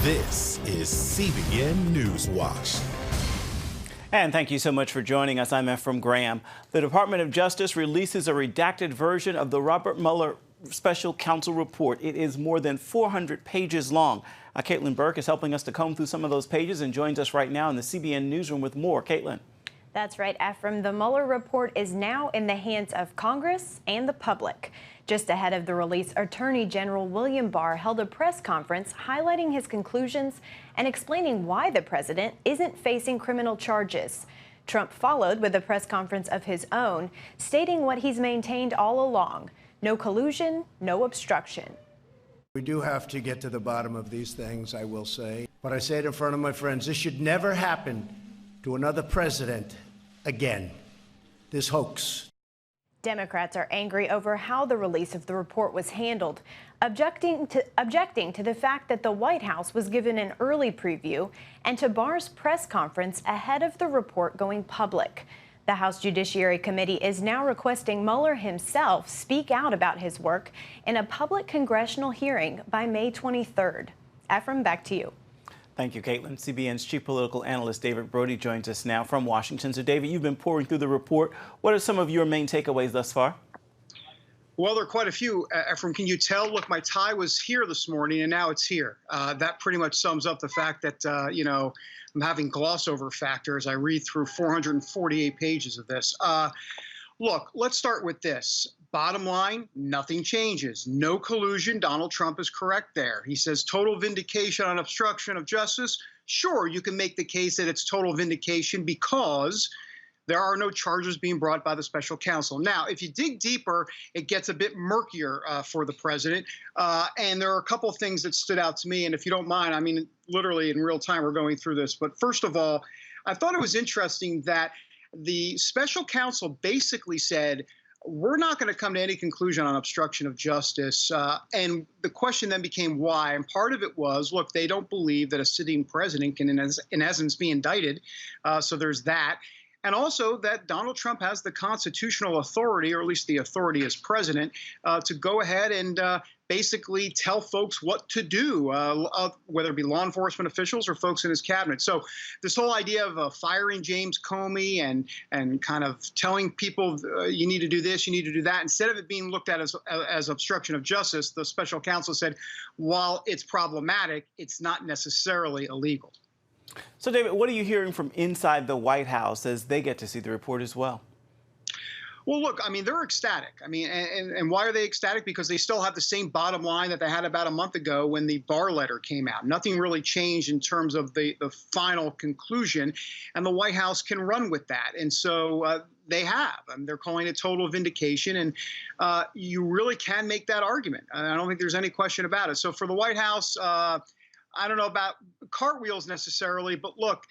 This is CBN NewsWatch. And thank you so much for joining us. I'm Ephraim Graham. The Department of Justice releases a redacted version of the Robert Mueller Special Counsel report. It is more than 400 pages long. Caitlin Burke is helping us to comb through some of those pages and joins us right now in the CBN newsroom with more. Caitlin. That's right, Ephraim. The Mueller report is now in the hands of Congress and the public. Just ahead of the release, Attorney General William Barr held a press conference highlighting his conclusions and explaining why the president isn't facing criminal charges. Trump followed with a press conference of his own, stating what he's maintained all along: no collusion, no obstruction. We do have to get to the bottom of these things, I will say. But I say it in front of my friends, this should never happen to another president again. This hoax. Democrats are angry over how the release of the report was handled, objecting to the fact that the White House was given an early preview and to Barr's press conference ahead of the report going public. The House Judiciary Committee is now requesting Mueller himself speak out about his work in a public congressional hearing by May 23rd. Ephraim, back to you. Thank you, Caitlin. CBN's chief political analyst David Brody joins us now from Washington. So, David, you've been pouring through the report. What are some of your main takeaways thus far? Well, there are quite a few, Ephraim. Can you tell? Look, my tie was here this morning, and now it's here. That pretty much sums up the fact that, I'm having gloss over factor as I read through 448 pages of this. Look, let's start with this. Bottom line, nothing changes. No collusion. Donald Trump is correct there. He says total vindication on obstruction of justice. Sure, you can make the case that it's total vindication because there are no charges being brought by the special counsel. Now, if you dig deeper, it gets a bit murkier for the president. And there are a couple of things that stood out to me. And if you don't mind, I mean, literally in real time, we're going through this. But first of all, I thought it was interesting that the special counsel basically said, we're not going to come to any conclusion on obstruction of justice. And the question then became why. And part of it was, look, they don't believe that a sitting president can, in essence, be indicted. So there's that. And also that Donald Trump has the constitutional authority, or at least the authority as president, to go ahead and basically tell folks what to do, whether it be law enforcement officials or folks in his cabinet. So this whole idea of firing James Comey and kind of telling people you need to do this, you need to do that, instead of it being looked at as obstruction of justice, the special counsel said, while it's problematic, it's not necessarily illegal. So, David, what are you hearing from inside the White House as they get to see the report as well? Well, look, I mean, they're ecstatic. I mean, and why are they ecstatic? Because they still have the same bottom line that they had about a month ago when the Barr letter came out. Nothing really changed in terms of the final conclusion, and the White House can run with that. And so they have. And they're calling it total vindication, and you really can make that argument. I don't think there's any question about it. So for the White House, I don't know about cartwheels necessarily, but look,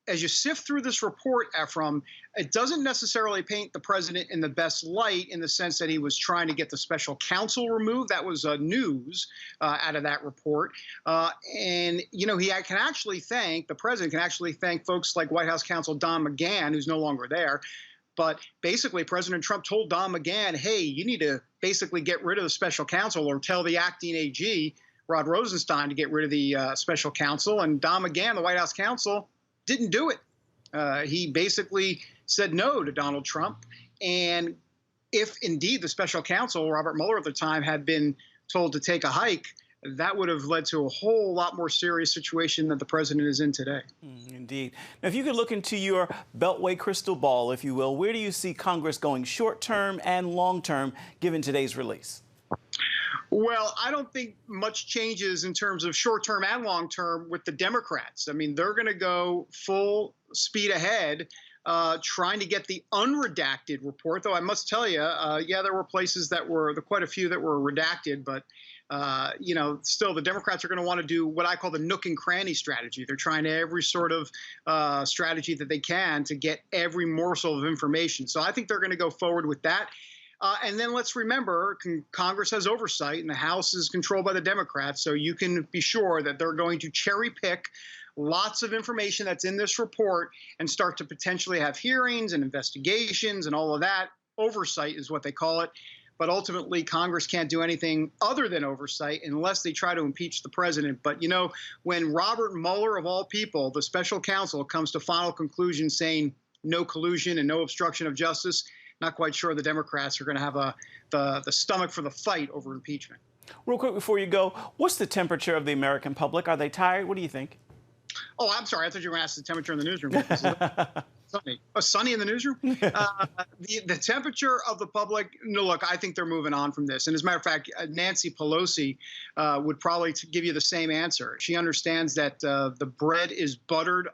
as you sift through this report, Ephraim, it doesn't necessarily paint the president in the best light in the sense that he was trying to get the special counsel removed. That was news out of that report. And, you know, the president can actually thank folks like White House counsel Don McGahn, who's no longer there. But basically, President Trump told Don McGahn, hey, you need to basically get rid of the special counsel or tell the acting AG, Rod Rosenstein, to get rid of the special counsel. And Don McGahn, the White House counsel, didn't do it. He basically said no to Donald Trump. And if indeed the special counsel, Robert Mueller at the time, had been told to take a hike, that would have led to a whole lot more serious situation that the president is in today. Indeed. Now, if you could look into your Beltway crystal ball, if you will, where do you see Congress going short term and long term, given today's release? Well, I don't think much changes in terms of short-term and long-term with the Democrats. I mean, they're going to go full speed ahead trying to get the unredacted report, though I must tell you, yeah, there were places that were, quite a few that were redacted, but you know, still the Democrats are going to want to do what I call the nook and cranny strategy. They're trying every sort of strategy that they can to get every morsel of information. So I think they're going to go forward with that. And then let's remember, Congress has oversight and the House is controlled by the Democrats. So you can be sure that they're going to cherry pick lots of information that's in this report and start to potentially have hearings and investigations and all of that. Oversight is what they call it. But ultimately, Congress can't do anything other than oversight unless they try to impeach the president. But, you know, when Robert Mueller, of all people, the special counsel, comes to final conclusion saying no collusion and no obstruction of justice, not quite sure the Democrats are going to have the stomach for the fight over impeachment. Real quick before you go, what's the temperature of the American public? Are they tired? What do you think? Oh, I'm sorry. I thought you were going to ask the temperature in the newsroom. Sunny. Oh, sunny in the newsroom? The temperature of the public, no, look, I think they're moving on from this. And as a matter of fact, Nancy Pelosi would probably give you the same answer. She understands that the bread is buttered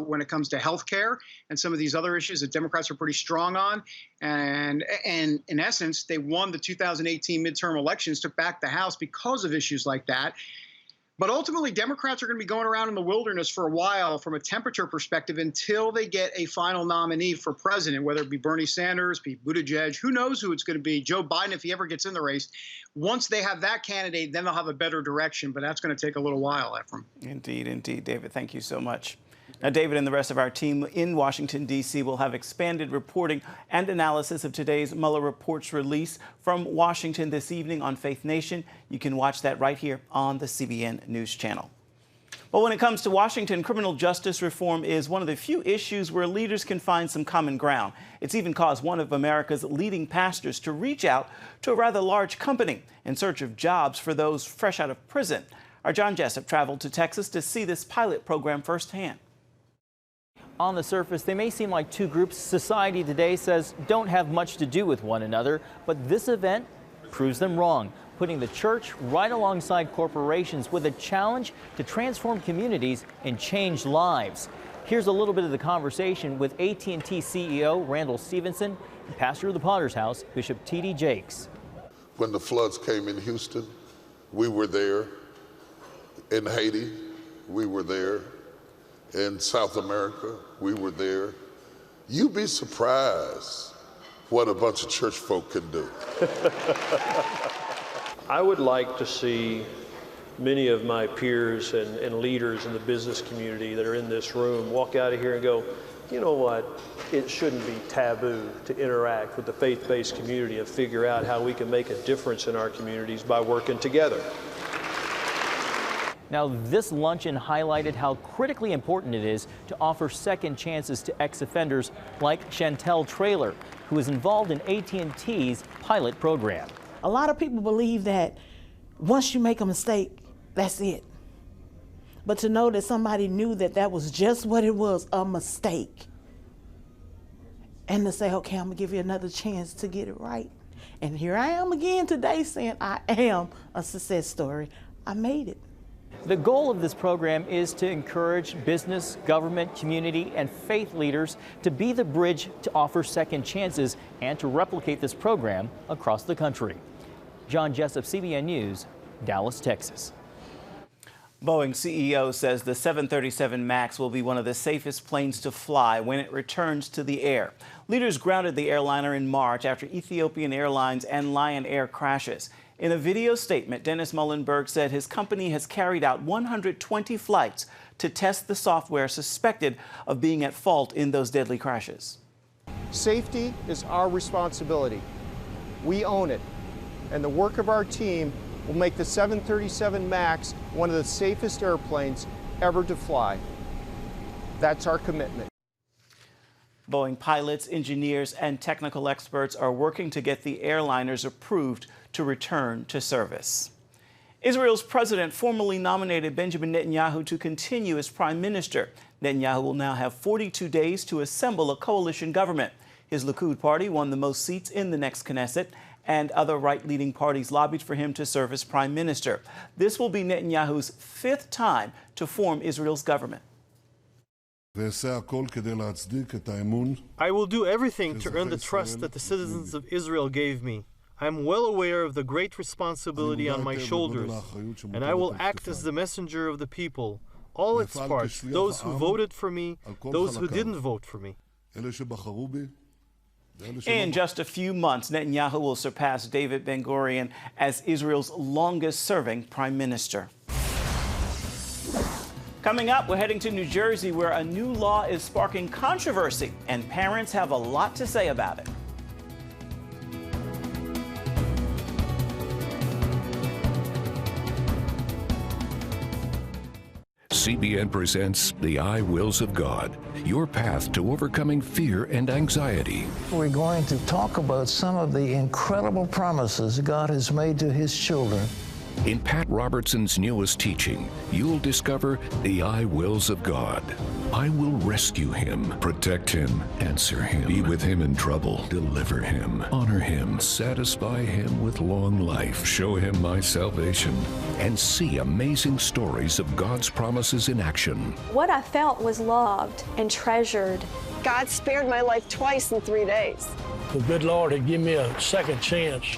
when it comes to health care and some of these other issues that Democrats are pretty strong on. And in essence, they won the 2018 midterm elections, took back the House because of issues like that. But ultimately, Democrats are going to be going around in the wilderness for a while from a temperature perspective until they get a final nominee for president, whether it be Bernie Sanders, Pete Buttigieg, who knows who it's going to be, Joe Biden, if he ever gets in the race. Once they have that candidate, then they'll have a better direction. But that's going to take a little while, Ephraim. Indeed, indeed, David. Thank you so much. Now, David and the rest of our team in Washington, D.C. will have expanded reporting and analysis of today's Mueller report's release from Washington this evening on Faith Nation. You can watch that right here on the CBN News Channel. Well, when it comes to Washington, criminal justice reform is one of the few issues where leaders can find some common ground. It's even caused one of America's leading pastors to reach out to a rather large company in search of jobs for those fresh out of prison. Our John Jessup traveled to Texas to see this pilot program firsthand. On the surface, they may seem like two groups society today says don't have much to do with one another, but this event proves them wrong, putting the church right alongside corporations with a challenge to transform communities and change lives. Here's a little bit of the conversation with AT&T CEO Randall Stevenson and pastor of the Potter's House, Bishop T.D. Jakes. When the floods came in Houston, we were there. In Haiti, we were there. In South America, we were there. You'd be surprised what a bunch of church folk can do. I would like to see many of my peers and leaders in the business community that are in this room walk out of here and go, you know what, it shouldn't be taboo to interact with the faith-based community and figure out how we can make a difference in our communities by working together. Now, this luncheon highlighted how critically important it is to offer second chances to ex-offenders like Chantel Traylor, who is involved in AT&T's pilot program. A lot of people believe that once you make a mistake, that's it. But to know that somebody knew that that was just what it was, a mistake, and to say, okay, I'm gonna give you another chance to get it right. And here I am again today saying I am a success story. I made it. The goal of this program is to encourage business, government, community, and faith leaders to be the bridge to offer second chances and to replicate this program across the country. John Jessup, CBN News, Dallas, Texas. Boeing CEO says the 737 MAX will be one of the safest planes to fly when it returns to the air. Leaders grounded the airliner in March after Ethiopian Airlines and Lion Air crashes. In a video statement, Dennis Muhlenberg said his company has carried out 120 flights to test the software suspected of being at fault in those deadly crashes. Safety is our responsibility. We own it. And the work of our team will make the 737 MAX one of the safest airplanes ever to fly. That's our commitment. Boeing pilots, engineers, and technical experts are working to get the airliners approved to return to service. Israel's president formally nominated Benjamin Netanyahu to continue as prime minister. Netanyahu will now have 42 days to assemble a coalition government. His Likud party won the most seats in the next Knesset, and other right-leaning parties lobbied for him to serve as prime minister. This will be Netanyahu's fifth time to form Israel's government. I will do everything to earn the trust that the citizens of Israel gave me. I am well aware of the great responsibility on my shoulders, and I will act as the messenger of the people, all its parts, those who voted for me, those who didn't vote for me. In just a few months, Netanyahu will surpass David Ben-Gurion as Israel's longest-serving prime minister. Coming up, we're heading to New Jersey, where a new law is sparking controversy, and parents have a lot to say about it. CBN presents The I Wills of God, your path to overcoming fear and anxiety. We're going to talk about some of the incredible promises God has made to His children. In Pat Robertson's newest teaching, you'll discover the I wills of God. I will rescue him, protect him, answer him, be with him in trouble, deliver him, honor him, satisfy him with long life, show him my salvation, and see amazing stories of God's promises in action. What I felt was loved and treasured. God spared my life twice in 3 days. The good Lord had given me a second chance.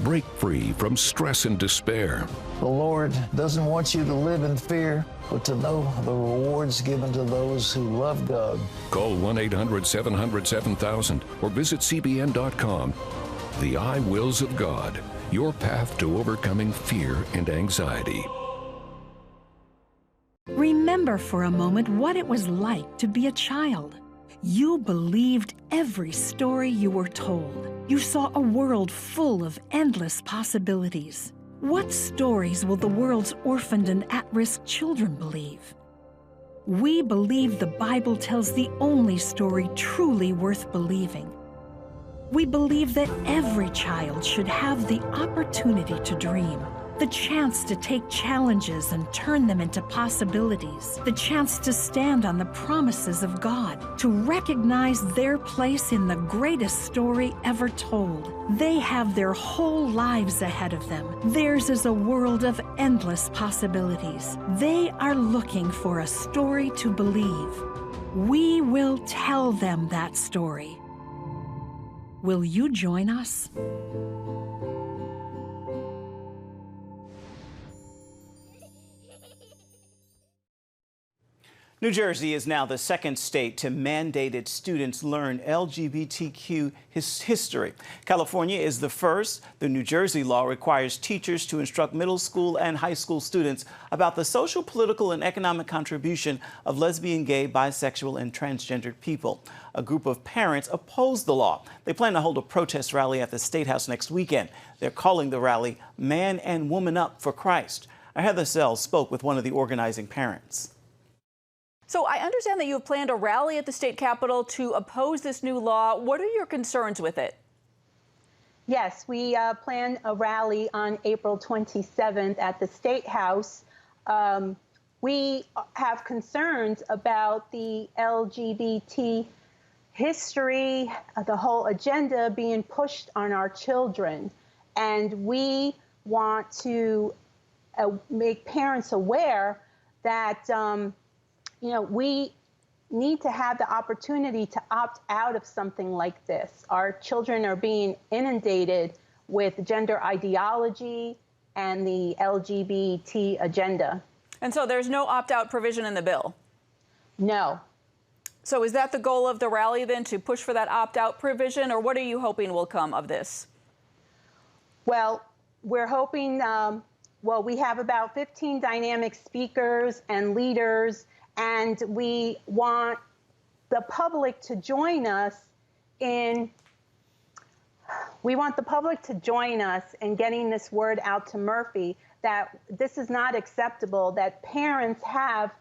Break free from stress and despair. The Lord doesn't want you to live in fear, but to know the rewards given to those who love God. Call 1-800-700-7000 or visit CBN.com. The I Wills of God, your path to overcoming fear and anxiety. Remember for a moment what it was like to be a child. You believed every story you were told. You saw a world full of endless possibilities. What stories will the world's orphaned and at-risk children believe? We believe the Bible tells the only story truly worth believing. We believe that every child should have the opportunity to dream, the chance to take challenges and turn them into possibilities, the chance to stand on the promises of God, to recognize their place in the greatest story ever told. They have their whole lives ahead of them. Theirs is a world of endless possibilities. They are looking for a story to believe. We will tell them that story. Will you join us? New Jersey is now the second state to mandate its students learn LGBTQ history. California is the first. The New Jersey law requires teachers to instruct middle school and high school students about the social, political, and economic contribution of lesbian, gay, bisexual, and transgendered people. A group of parents oppose the law. They plan to hold a protest rally at the State House next weekend. They're calling the rally Man and Woman Up for Christ. Heather Sells spoke with one of the organizing parents. So I understand that you have planned a rally at the state capitol to oppose this new law. What are your concerns with it? Yes, we plan a rally on April 27th at the State House. We have concerns about the LGBT history, the whole agenda being pushed on our children. And we want to make parents aware that we need to have the opportunity to opt out of something like this. Our children are being inundated with gender ideology and the LGBT agenda. And so there's no opt-out provision in the bill? No. So is that the goal of the rally then, to push for that opt-out provision, or what are you hoping will come of this? Well, we're hoping, we have about 15 dynamic speakers and leaders, and we want the public to join us in getting this word out to Murphy that this is not acceptable, that parents have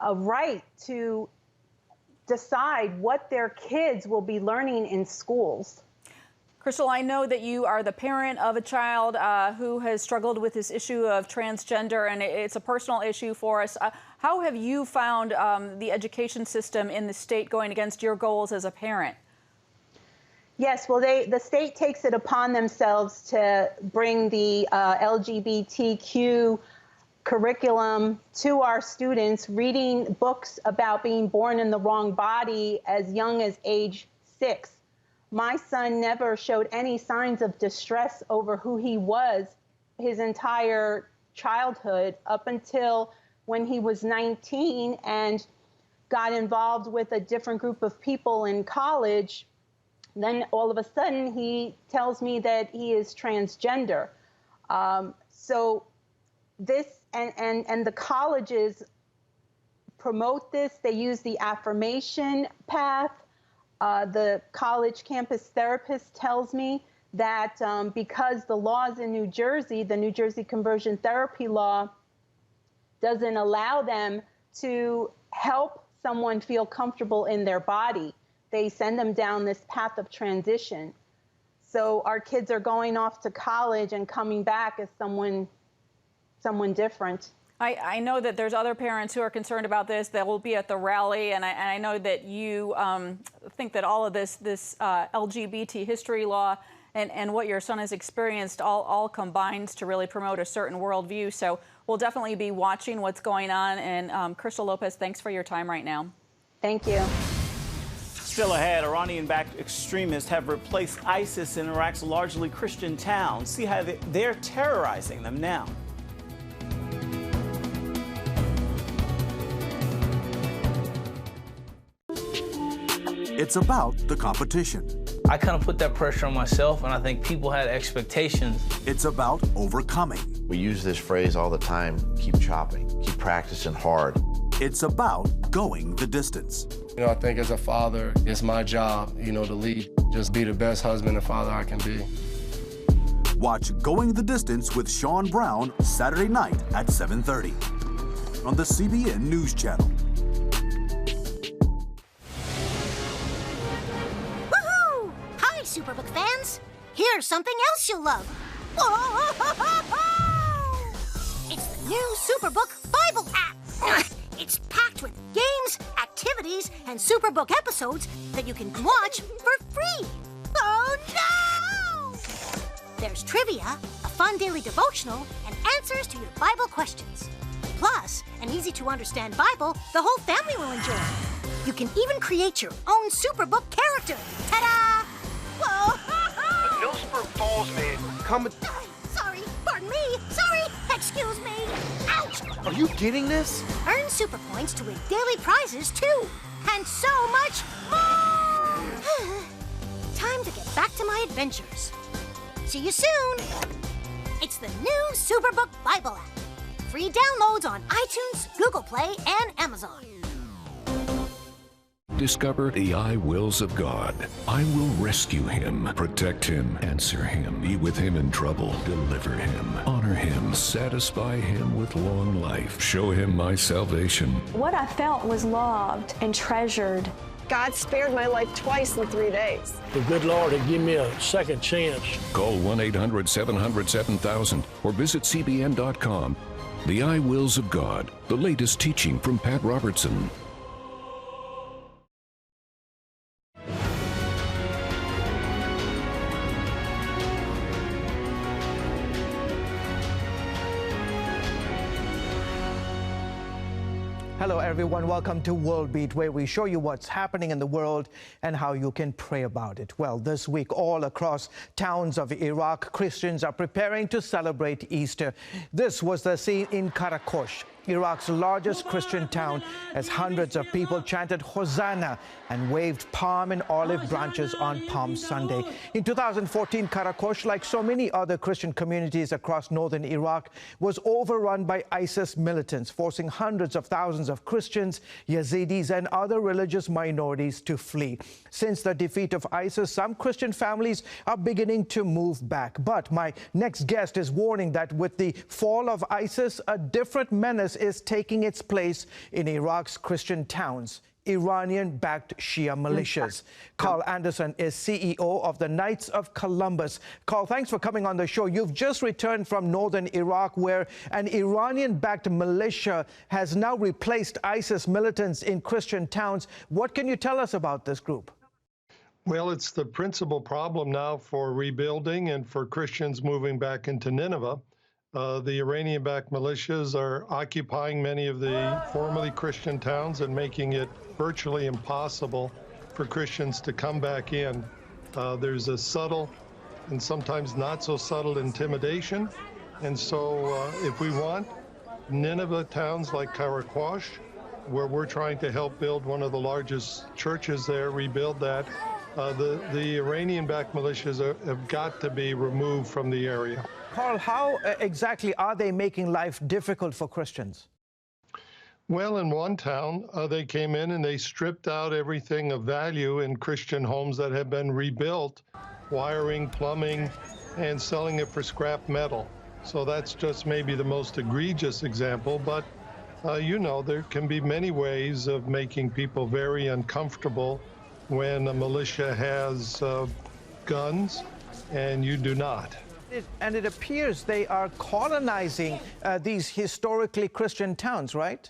a right to decide what their kids will be learning in schools. Crystal, I know that you are the parent of a child who has struggled with this issue of transgender, and it's a personal issue for us. How have you found the education system in the state going against your goals as a parent? Yes, well, the state takes it upon themselves to bring the LGBTQ curriculum to our students, reading books about being born in the wrong body as young as age 6. My son never showed any signs of distress over who he was his entire childhood up until when he was 19 and got involved with a different group of people in college. Then all of a sudden he tells me that he is transgender. So this and the colleges promote this. They use the affirmation path. The college campus therapist tells me that because the laws in New Jersey, the New Jersey conversion therapy law, doesn't allow them to help someone feel comfortable in their body. They send them down this path of transition. So our kids are going off to college and coming back as someone different. I know that there's other parents who are concerned about this. They will be at the rally, and I know that you think that all of this LGBT history law and what your son has experienced all combines to really promote a certain worldview. So we'll definitely be watching what's going on. And Crystal Lopez, thanks for your time right now. Thank you. Still ahead, Iranian-backed extremists have replaced ISIS in Iraq's largely Christian towns. See how they're terrorizing them now. It's about the competition. I kind of put that pressure on myself, and I think people had expectations. It's about overcoming. We use this phrase all the time, keep chopping, keep practicing hard. It's about going the distance. I think as a father, it's my job, to lead, just be the best husband and father I can be. Watch Going the Distance with Sean Brown Saturday night at 7:30 on the CBN News Channel. Woohoo! Hi, Superbook fans. Here's something else you'll love. It's the new Superbook Bible app. It's packed with games, activities, and Superbook episodes that you can watch for free. Oh, no! There's trivia, a fun daily devotional, and answers to your Bible questions. Plus, an easy-to-understand Bible the whole family will enjoy. You can even create your own Superbook character. Ta-da! Whoa! The Millsburg Falls man coming... Sorry, pardon me. Sorry, excuse me. Ouch! Are you getting this? Earn super points to win daily prizes, too. And so much more! Time to get back to my adventures. See you soon. It's the new Superbook Bible app. Free downloads on iTunes, Google Play, and Amazon. Discover the I wills of God. I will rescue him, protect him, answer him, be with him in trouble, deliver him, honor him, satisfy him with long life, show him my salvation. What I felt was loved and treasured. God spared my life twice in 3 days. The good Lord had given me a second chance. Call 1-800-700-7000 or visit CBN.com. The I wills of God, the latest teaching from Pat Robertson. Hello everyone, welcome to World Beat, where we show you what's happening in the world and how you can pray about it. Well, this week all across towns of Iraq, Christians are preparing to celebrate Easter. This was the scene in Karakosh, Iraq's largest Christian town, as hundreds of people chanted Hosanna and waved palm and olive branches on Palm Sunday. In 2014, Karakosh, like so many other Christian communities across northern Iraq, was overrun by ISIS militants, forcing hundreds of thousands of Christians, Yazidis, and other religious minorities to flee. Since the defeat of ISIS, some Christian families are beginning to move back. But my next guest is warning that with the fall of ISIS, a different menace is taking its place in Iraq's Christian towns: Iranian-backed Shia militias. Carl Anderson is CEO of the Knights of Columbus. Carl, thanks for coming on the show. You've just returned from northern Iraq, where an Iranian-backed militia has now replaced ISIS militants in Christian towns. What can you tell us about this group? Well, it's the principal problem now for rebuilding and for Christians moving back into Nineveh. The Iranian-backed militias are occupying many of the formerly Christian towns and making it virtually impossible for Christians to come back in. There's a subtle and sometimes not so subtle intimidation. And so if we want Nineveh towns like Karakosh, where we're trying to help build one of the largest churches there, rebuild that, the Iranian-backed militias have got to be removed from the area. Carl, how exactly are they making life difficult for Christians? Well, in one town, they came in and they stripped out everything of value in Christian homes that had been rebuilt, wiring, plumbing, and selling it for scrap metal. So that's just maybe the most egregious example, but You know, there can be many ways of making people very uncomfortable when a militia has guns and you do not. And it appears they are colonizing these historically Christian towns, right?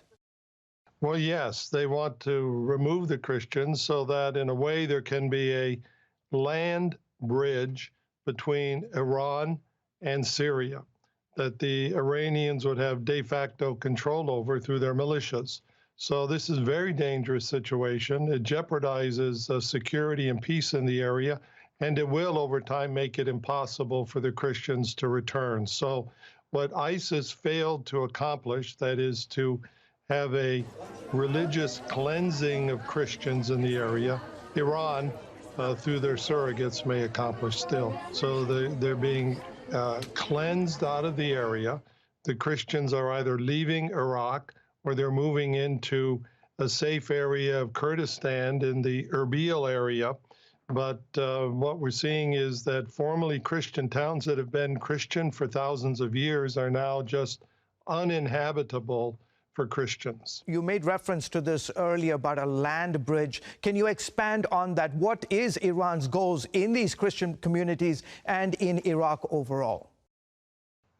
Well, yes, they want to remove the Christians so that in a way there can be a land bridge between Iran and Syria that the Iranians would have de facto control over through their militias. So this is a very dangerous situation. It jeopardizes security and peace in the area, and it will over time make it impossible for the Christians to return. So what ISIS failed to accomplish, that is to have a religious cleansing of Christians in the area, Iran, through their surrogates, may accomplish still. So they're being cleansed out of the area. The Christians are either leaving Iraq or they're moving into a safe area of Kurdistan in the Erbil area. But what we're seeing is that formerly Christian towns that have been Christian for thousands of years are now just uninhabitable for Christians. You made reference to this earlier about a land bridge. Can you expand on that? What is Iran's goals in these Christian communities and in Iraq overall?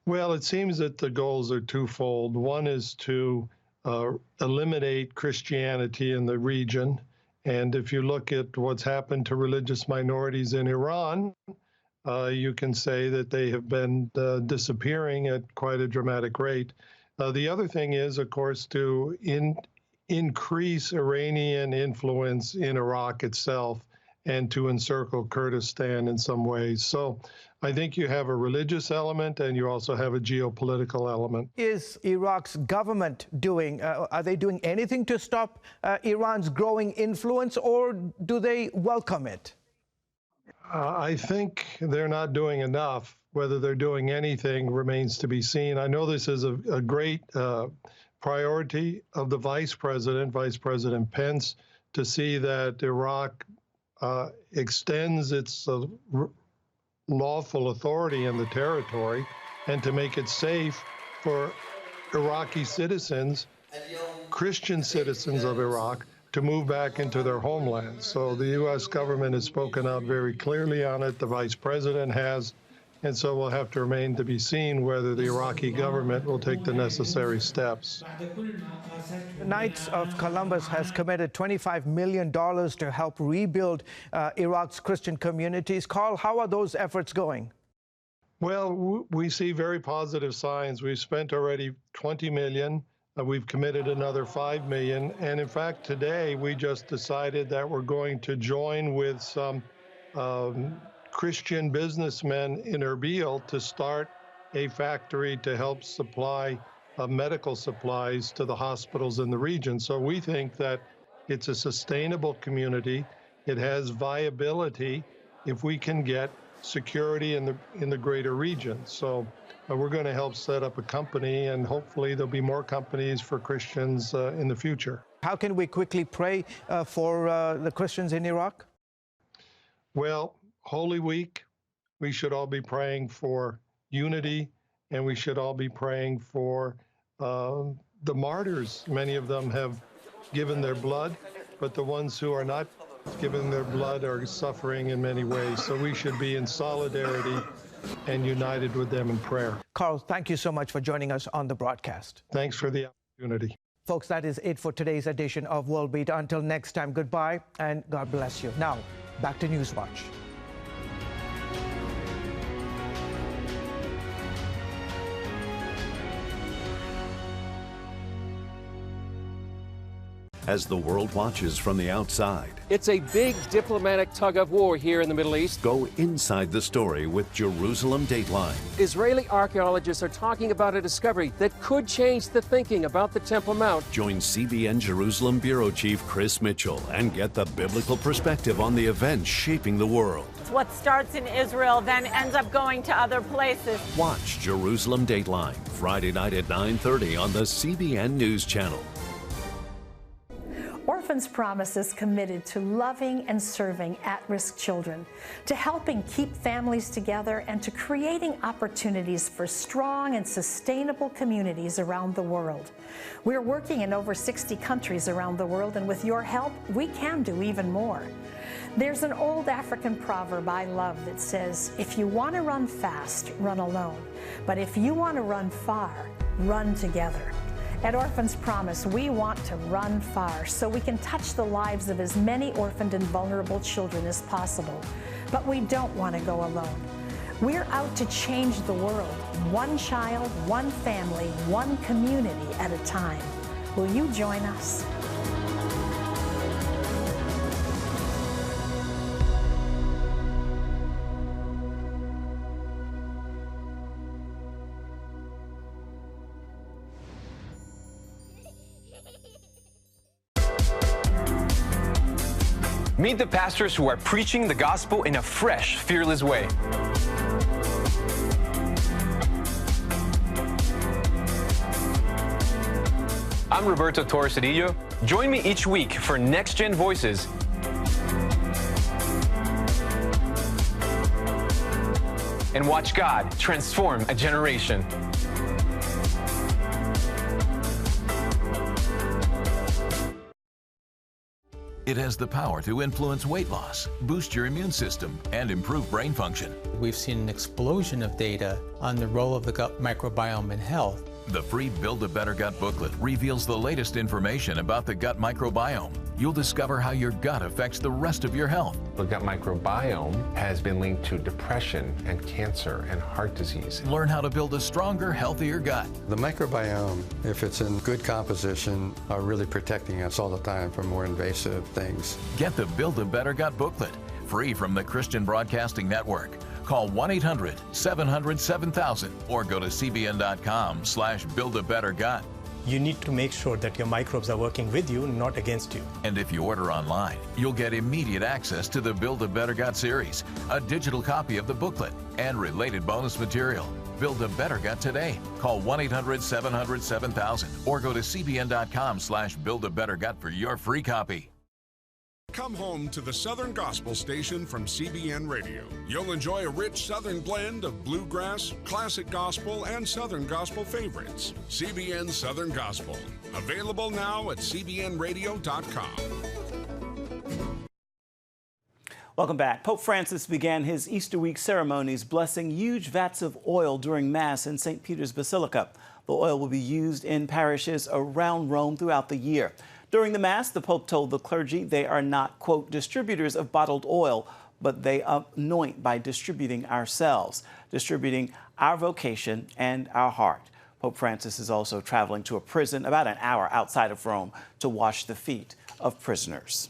Well, it seems that the goals are twofold. One is to eliminate Christianity in the region. And if you look at what's happened to religious minorities in Iran, you can say that they have been disappearing at quite a dramatic rate. The other thing is, of course, to increase Iranian influence in Iraq itself and to encircle Kurdistan in some ways. So I think you have a religious element and you also have a geopolitical element. Is Iraq's government doing, are they doing anything to stop Iran's growing influence, or do they welcome it? I think they're not doing enough. Whether they're doing anything remains to be seen. I know this is a great priority of the Vice President Pence, to see that Iraq extends its lawful authority in the territory and to make it safe for Iraqi citizens, Christian citizens of Iraq, to move back into their homeland. So the U.S. government has spoken out very clearly on it. The Vice President has. And so we'll have to remain to be seen whether the Iraqi government will take the necessary steps. The Knights of Columbus has committed $25 million to help rebuild Iraq's Christian communities. Carl, how are those efforts going? Well, we see very positive signs. We've spent already $20 million. We've committed another $5 million. And in fact, today we just decided that we're going to join with some Christian businessmen in Erbil to start a factory to help supply medical supplies to the hospitals in the region. So we think that it's a sustainable community. It has viability if we can get security in the greater region. So we're going to help set up a company, and hopefully there'll be more companies for Christians in the future. How can we quickly pray for the Christians in Iraq? Well, Holy Week, we should all be praying for unity, and we should all be praying for the martyrs. Many of them have given their blood, but the ones who are not giving their blood are suffering in many ways. So we should be in solidarity and united with them in prayer. Carl, thank you so much for joining us on the broadcast. Thanks for the opportunity. Folks, that is it for today's edition of World Beat. Until next time, goodbye and God bless you. Now, back to NewsWatch. As the world watches from the outside, it's a big diplomatic tug of war here in the Middle East. Go inside the story with Jerusalem Dateline. Israeli archaeologists are talking about a discovery that could change the thinking about the Temple Mount. Join CBN Jerusalem Bureau Chief Chris Mitchell and get the biblical perspective on the events shaping the world. What starts in Israel then ends up going to other places. Watch Jerusalem Dateline Friday night at 9:30 on the CBN News Channel. Or Orphans Promise is committed to loving and serving at-risk children, to helping keep families together, and to creating opportunities for strong and sustainable communities around the world. We're working in over 60 countries around the world, and with your help, we can do even more. There's an old African proverb I love that says, if you want to run fast, run alone. But if you want to run far, run together. At Orphans Promise, we want to run far so we can touch the lives of as many orphaned and vulnerable children as possible. But we don't want to go alone. We're out to change the world, one child, one family, one community at a time. Will you join us? Meet the pastors who are preaching the gospel in a fresh, fearless way. I'm Roberto Torres-Cedillo. Join me each week for Next Gen Voices. And watch God transform a generation. It has the power to influence weight loss, boost your immune system, and improve brain function. We've seen an explosion of data on the role of the gut microbiome in health. The free Build a Better Gut booklet reveals the latest information about the gut microbiome. You'll discover how your gut affects the rest of your health. The gut microbiome has been linked to depression and cancer and heart disease. Learn how to build a stronger, healthier gut. The microbiome, if it's in good composition, are really protecting us all the time from more invasive things. Get the Build a Better Gut booklet, free from the Christian Broadcasting Network. Call 1-800-700-7000 or go to cbn.com/buildabettergut. You need to make sure that your microbes are working with you, not against you. And if you order online, you'll get immediate access to the Build a Better Gut series, a digital copy of the booklet, and related bonus material. Build a Better Gut today. Call 1-800-700-7000 or go to cbn.com/buildabettergut for your free copy. Come home to the Southern Gospel Station from CBN Radio. You'll enjoy a rich Southern blend of bluegrass, classic gospel, and Southern gospel favorites. CBN Southern Gospel. Available now at cbnradio.com. Welcome back. Pope Francis began his Easter week ceremonies blessing huge vats of oil during Mass in St. Peter's Basilica. The oil will be used in parishes around Rome throughout the year. During the Mass, the Pope told the clergy they are not, quote, distributors of bottled oil, but they anoint by distributing ourselves, distributing our vocation and our heart. Pope Francis is also traveling to a prison about an hour outside of Rome to wash the feet of prisoners.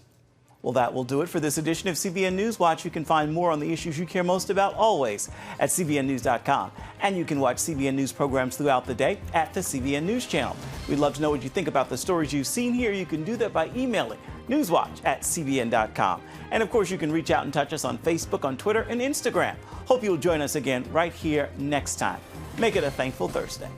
Well, that will do it for this edition of CBN News Watch. You can find more on the issues you care most about always at cbnnews.com. And you can watch CBN News programs throughout the day at the CBN News channel. We'd love to know what you think about the stories you've seen here. You can do that by emailing newswatch@cbn.com. And of course, you can reach out and touch us on Facebook, on Twitter, and Instagram. Hope you'll join us again right here next time. Make it a thankful Thursday.